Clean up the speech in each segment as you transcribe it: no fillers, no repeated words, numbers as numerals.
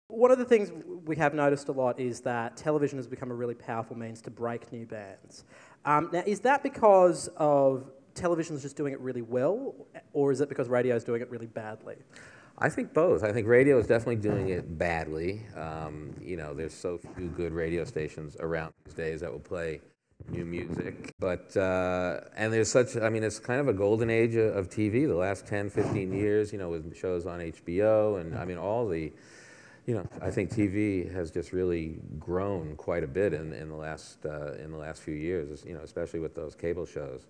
One of the things we have noticed a lot is that television has become a really powerful means to break new bands. Now, is that because of television's just doing it really well, or is it because radio is doing it really badly? I think both. I think radio is definitely doing it badly. You know, there's so few good radio stations around these days that will play new music. But, and there's such, I mean, it's kind of a golden age of TV, the last 10, 15 years, you know, with shows on HBO, and I mean, all the, you know, I think TV has just really grown quite a bit in the last few years, you know, especially with those cable shows.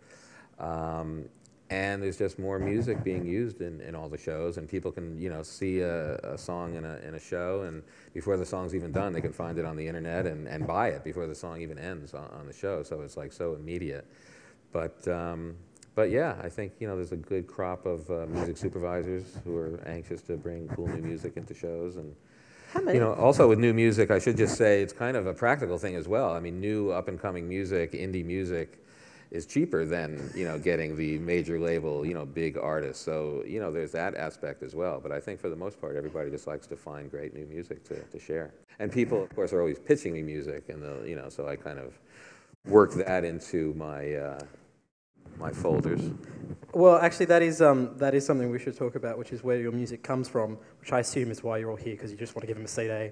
And there's just more music being used in all the shows, and people can, you know, see a song in a show, and before the song's even done, they can find it on the internet and buy it before the song even ends on the show. So it's like so immediate. But yeah, I think, you know, there's a good crop of music supervisors who are anxious to bring cool new music into shows. And you know, also with new music, I should just say it's kind of a practical thing as well. I mean, new up-and-coming music, indie music, is cheaper than, you know, getting the major label, you know, big artists. So, you know, there's that aspect as well. But I think for the most part, everybody just likes to find great new music to share. And people, of course, are always pitching me music, and you know, so I kind of work that into my my folders. Well, actually, that is something we should talk about, which is where your music comes from, which I assume is why you're all here, because you just want to give them a CD.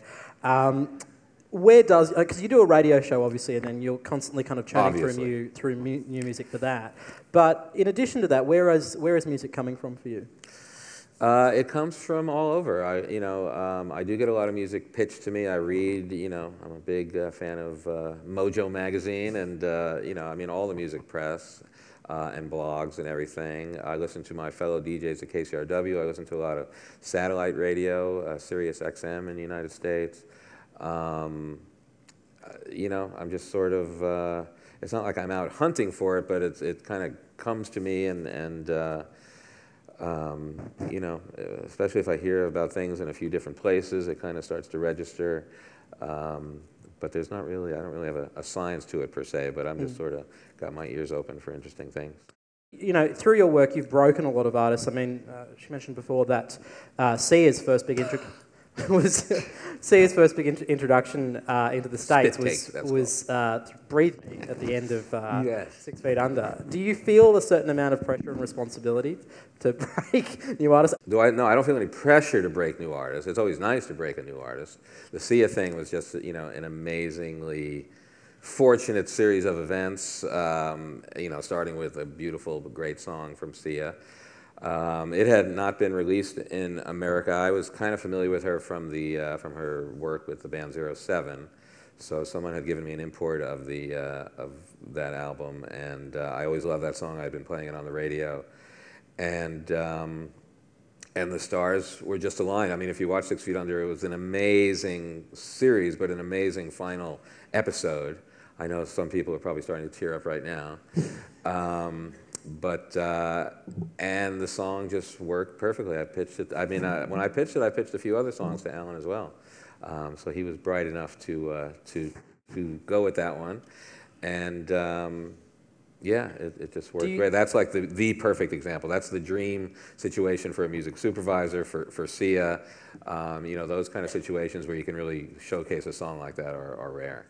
Where does, because you do a radio show, obviously, and then you're constantly kind of churning through new music for that. But in addition to that, where is music coming from for you? It comes from all over. I do get a lot of music pitched to me. I read, you know, I'm a big fan of Mojo magazine, and you know, I mean, all the music press and blogs and everything. I listen to my fellow DJs at KCRW. I listen to a lot of satellite radio, Sirius XM in the United States. You know, I'm just sort of, it's not like I'm out hunting for it, but it kind of comes to me, and you know, especially if I hear about things in a few different places, it kind of starts to register. But there's not really, I don't really have a science to it per se, but I'm just sort of got my ears open for interesting things. You know, through your work, you've broken a lot of artists. I mean, she mentioned before that Sia's first big introduction into the States was Breathe Me at the end of Yes. 6 Feet Under. Do you feel a certain amount of pressure and responsibility to break new artists? No, I don't feel any pressure to break new artists. It's always nice to break a new artist. The Sia thing was just, you know, an amazingly fortunate series of events, you know, starting with a beautiful, great song from Sia. It had not been released in America. I was kind of familiar with her from her work with the band 07. So someone had given me an import of that album, and I always loved that song. I'd been playing it on the radio, and the stars were just aligned. I mean, if you watch 6 Feet Under, it was an amazing series, but an amazing final episode. I know some people are probably starting to tear up right now. And the song just worked perfectly. I pitched it. I mean, when I pitched it, I pitched a few other songs to Alan as well. So he was bright enough to go with that one, and yeah, it just worked great. That's like the perfect example. That's the dream situation for a music supervisor for Sia. You know, those kind of situations where you can really showcase a song like that are rare.